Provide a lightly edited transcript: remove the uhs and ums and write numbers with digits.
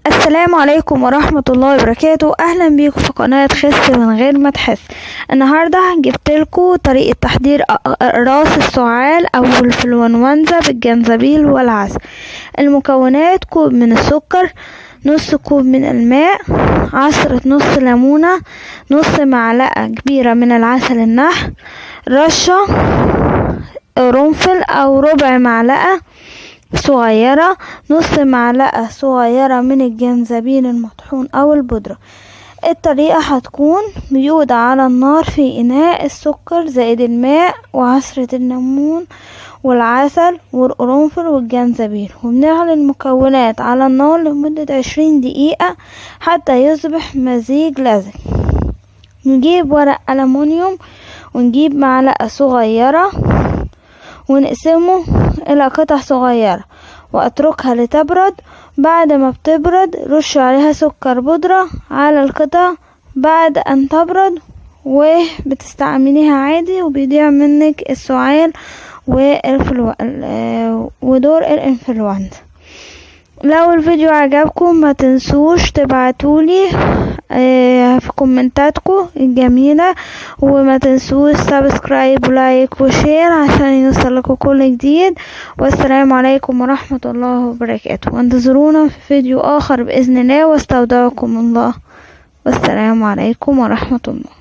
السلام عليكم ورحمة الله وبركاته. اهلا بيكم في قناة خس من غير ما تحس. النهاردة جبتلكوا طريقة تحضير راس السعال او الانفلونزا بالجنزبيل والعسل. المكونات: كوب من السكر، نص كوب من الماء، عصرة نص ليمونة، نص معلقة كبيرة من العسل النحل، رشة قرنفل او ربع معلقة صغيرة، نص معلقة صغيرة من الجنزبيل المطحون او البودرة. الطريقة هتكون بيوضع على النار في اناء السكر زائد الماء وعصرة الليمون والعسل والقرنفل والجنزبيل، وبنغلي المكونات على النار لمدة 20 دقيقة حتى يصبح مزيج لزج. نجيب ورق ألمونيوم ونجيب معلقة صغيرة ونقسمه الى قطع صغيرة واتركها لتبرد. بعد ما بتبرد رش عليها سكر بودرة على القطع بعد ان تبرد، وبتستعمليها عادي وبيضيع منك السعال ودور الانفلونزا. لو الفيديو عجبكم ما تنسوش تبعتولي في كومنتاتكم الجميلة، وما تنسوش سبسكرايب ولايك وشير عشان يوصلكوا كل جديد. والسلام عليكم ورحمة الله وبركاته، وانتظرونا في فيديو اخر باذن الله، واستودعكم الله، والسلام عليكم ورحمة الله.